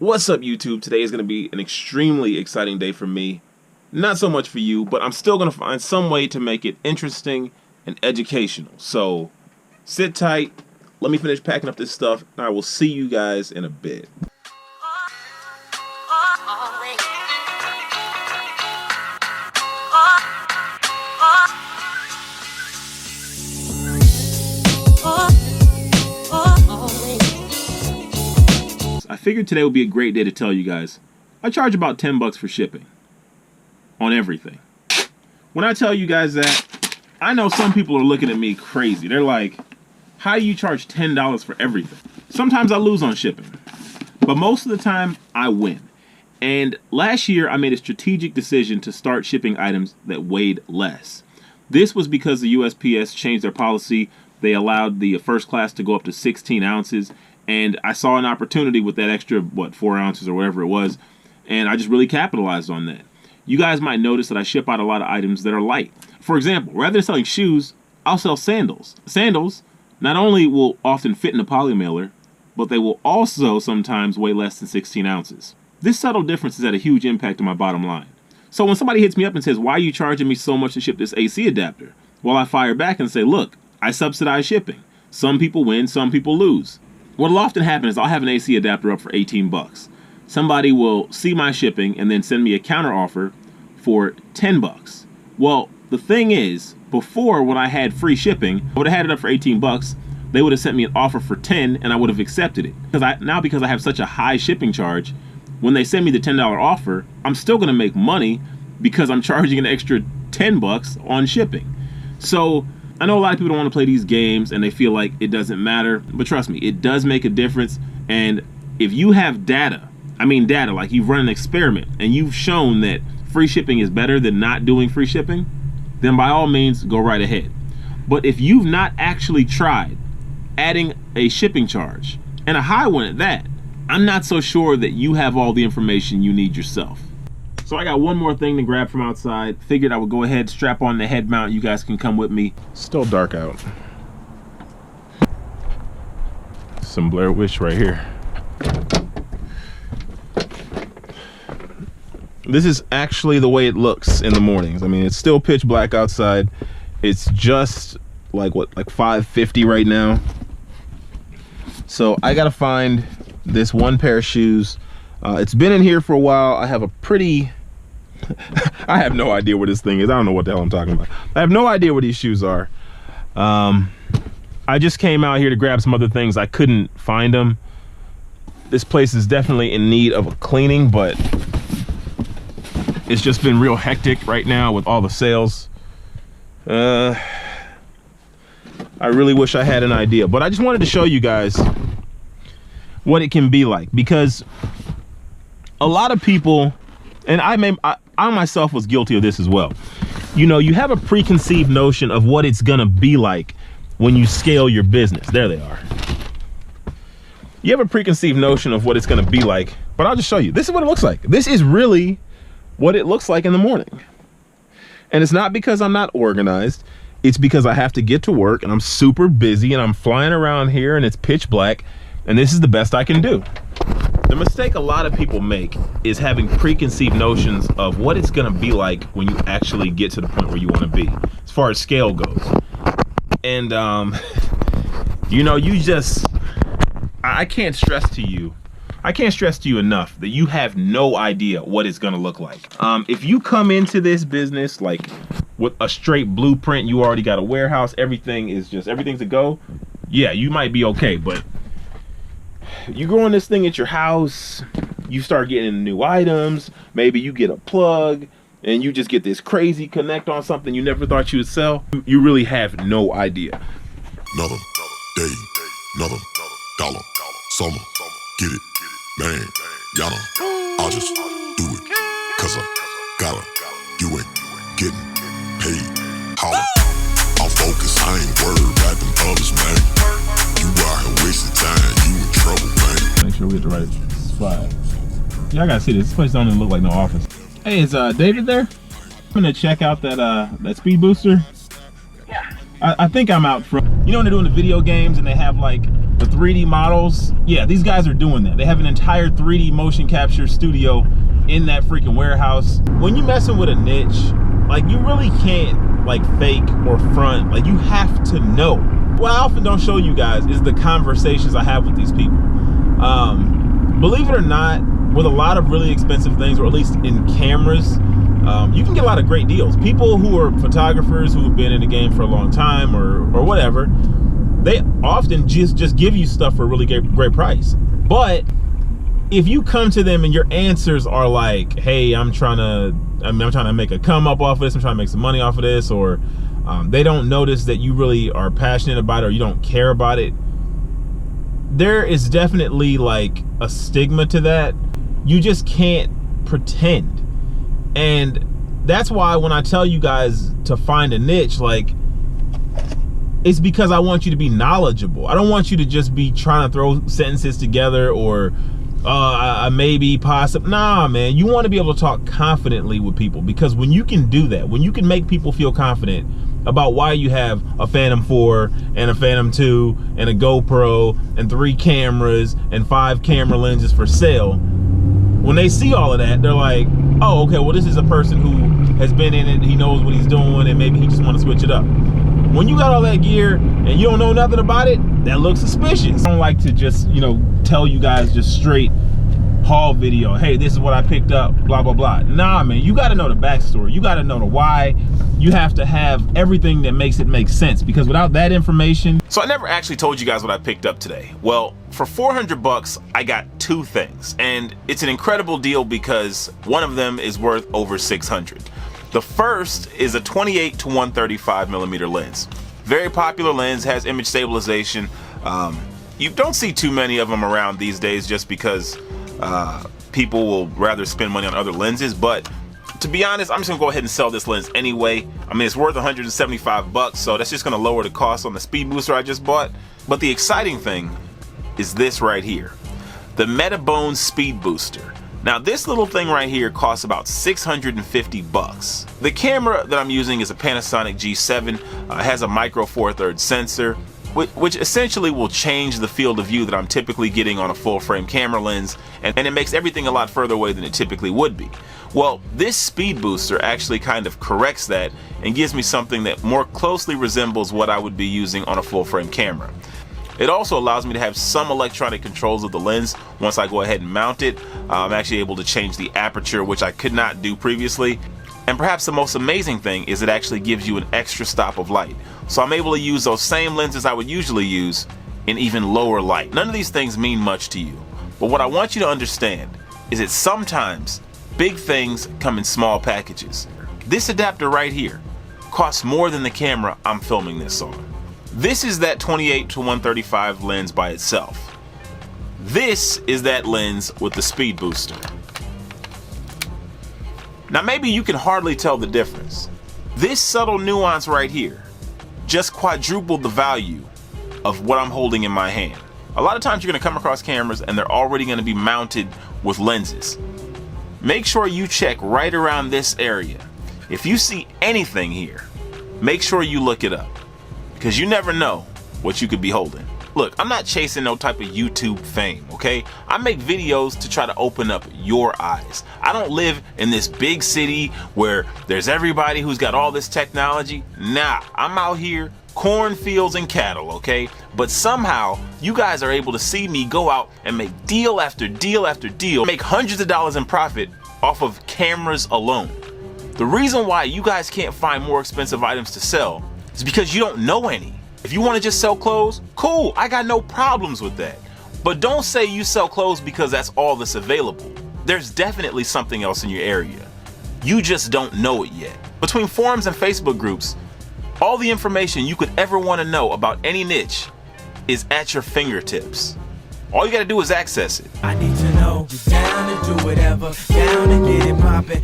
What's up, YouTube? Today is going to be an extremely exciting day for me. Not so much for you, but I'm still going to find some way to make it interesting and educational. So sit tight, let me finish packing up this stuff, and I will see you guys in a bit. I figured today would be a great day to tell you guys, I charge about 10 bucks for shipping on everything. When I tell you guys that, I know some people are looking at me crazy. They're like, how do you charge $10 for everything? Sometimes I lose on shipping, but most of the time I win. And last year I made a strategic decision to start shipping items that weighed less. This was because the USPS changed their policy. They allowed the first class to go up to 16 ounces. And I saw an opportunity with that extra, 4 ounces or whatever it was. And I just really capitalized on that. You guys might notice that I ship out a lot of items that are light. For example, rather than selling shoes, I'll sell sandals. Sandals not only will often fit in a poly mailer, but they will also sometimes weigh less than 16 ounces. This subtle difference has had a huge impact on my bottom line. So when somebody hits me up and says, why are you charging me so much to ship this AC adapter? Well, I fire back and say, look, I subsidize shipping. Some people win, some people lose. What'll often happen is I'll have an AC adapter up for 18 bucks. Somebody will see my shipping and then send me a counter offer for 10 bucks. Well, the thing is, before when I had free shipping, I would have had it up for 18 bucks. They would have sent me an offer for 10 and I would have accepted it. Because I have such a high shipping charge, when they send me the $10 offer, I'm still gonna make money because I'm charging an extra 10 bucks on shipping. So I know a lot of people don't want to play these games and they feel like it doesn't matter, but trust me, it does make a difference. And if you have data, like you've run an experiment and you've shown that free shipping is better than not doing free shipping, then by all means, go right ahead. But if you've not actually tried adding a shipping charge, and a high one at that, I'm not so sure that you have all the information you need yourself. So I got one more thing to grab from outside. Figured I would go ahead, strap on the head mount. You guys can come with me. Still dark out. Some Blair Witch right here. This is actually the way it looks in the mornings. I mean, it's still pitch black outside. It's just like 5:50 right now. So I gotta find this one pair of shoes. It's been in here for a while. I have a pretty I have no idea what this thing is. I don't know what the hell I'm talking about. I have no idea what these shoes are. I just came out here to grab some other things. I couldn't find them. This place is definitely in need of a cleaning, but it's just been real hectic right now with all the sales. I really wish I had an idea, but I just wanted to show you guys what it can be like, because a lot of people, and I myself was guilty of this as well. You know, you have a preconceived notion of what it's gonna be like when you scale your business. There they are. You have a preconceived notion of what it's gonna be like, but I'll just show you. This is what it looks like. This is really what it looks like in the morning. And it's not because I'm not organized. It's because I have to get to work and I'm super busy and I'm flying around here and it's pitch black, and this is the best I can do. The mistake a lot of people make is having preconceived notions of what it's gonna be like when you actually get to the point where you wanna be, as far as scale goes. And you know, I can't stress to you enough that you have no idea what it's gonna look like. If you come into this business like with a straight blueprint, you already got a warehouse, everything's a go, yeah, you might be okay. But you growing this thing at your house, you start getting new items, maybe you get a plug and you just get this crazy connect on something you never thought you would sell. You really have no idea. Another day, another dollar, summer, get it, man, y'all know, I'll just do it, cause I gotta, you ain't getting paid, holla, I'm focused, I ain't worried about them others, man, you out here wasting time, you in trouble, man. Make sure we get the right spot. Yeah, I gotta see this place don't even look like no office. Hey, is David there? I'm gonna check out that speed booster. Yeah. I think I'm out from, you know when they're doing the video games and they have like the 3D models, yeah, these guys are doing that. They have an entire 3D motion capture studio in that freaking warehouse. When you messing with a niche, like, you really can't like fake or front. Like, you have to know. What I often don't show you guys is the conversations I have with these people. Believe it or not, with a lot of really expensive things, or at least in cameras, you can get a lot of great deals. People who are photographers who have been in the game for a long time or whatever, they often just give you stuff for a really great price. But if you come to them and your answers are like, hey, I'm trying to make a come up off of this, I'm trying to make some money off of this, or they don't notice that you really are passionate about it, or you don't care about it, there is definitely like a stigma to that. You just can't pretend. And that's why when I tell you guys to find a niche, like, it's because I want you to be knowledgeable. I don't want you to just be trying to throw sentences together, or maybe, possibly. Nah, man, you want to be able to talk confidently with people, because when you can do that, when you can make people feel confident about why you have a Phantom 4 and a Phantom 2 and a GoPro and 3 cameras and 5 camera lenses for sale, when they see all of that, they're like, oh, okay, well, this is a person who has been in it, he knows what he's doing, and maybe he just want to switch it up. When you got all that gear and you don't know nothing about it, that looks suspicious. I don't like to just, you know, tell you guys just straight haul video, hey, this is what I picked up, blah, blah, blah. Nah, man, you got to know the backstory. You got to know the why. You have to have everything that makes it make sense, because without that information. So I never actually told you guys what I picked up today. Well, for 400 bucks, I got 2 things, and it's an incredible deal because one of them is worth over 600. The first is a 28 to 135 millimeter lens. Very popular lens, has image stabilization. You don't see too many of them around these days just because people will rather spend money on other lenses. But to be honest, I'm just gonna go ahead and sell this lens anyway. I mean, it's worth 175 bucks, so that's just gonna lower the cost on the Speedbooster I just bought. But the exciting thing is this right here, the Metabones Speedbooster. Now this little thing right here costs about 650 bucks. The camera that I'm using is a Panasonic G7. It has a micro 4/3 sensor, which essentially will change the field of view that I'm typically getting on a full frame camera lens, and it makes everything a lot further away than it typically would be. Well, this Speedbooster actually kind of corrects that and gives me something that more closely resembles what I would be using on a full frame camera. It also allows me to have some electronic controls of the lens. Once I go ahead and mount it, I'm actually able to change the aperture, which I could not do previously. And perhaps the most amazing thing is it actually gives you an extra stop of light. So I'm able to use those same lenses I would usually use in even lower light. None of these things mean much to you, but what I want you to understand is that sometimes big things come in small packages. This adapter right here costs more than the camera I'm filming this on. This is that 28 to 135 lens by itself. This is that lens with the Speedbooster. Now maybe you can hardly tell the difference. This subtle nuance right here just quadrupled the value of what I'm holding in my hand. A lot of times you're gonna come across cameras and they're already gonna be mounted with lenses. Make sure you check right around this area. If you see anything here, make sure you look it up, because you never know what you could be holding. Look, I'm not chasing no type of YouTube fame, okay? I make videos to try to open up your eyes. I don't live in this big city where there's everybody who's got all this technology. Nah, I'm out here, cornfields and cattle, okay? But somehow, you guys are able to see me go out and make deal after deal after deal, make hundreds of dollars in profit off of cameras alone. The reason why you guys can't find more expensive items to sell is because you don't know any. If you want to just sell clothes, cool, I got no problems with that. But don't say you sell clothes because that's all that's available. There's definitely something else in your area. You just don't know it yet. Between forums and Facebook groups, all the information you could ever want to know about any niche is at your fingertips. All you gotta do is access it. I need to know, down to do whatever, down to get it poppin'.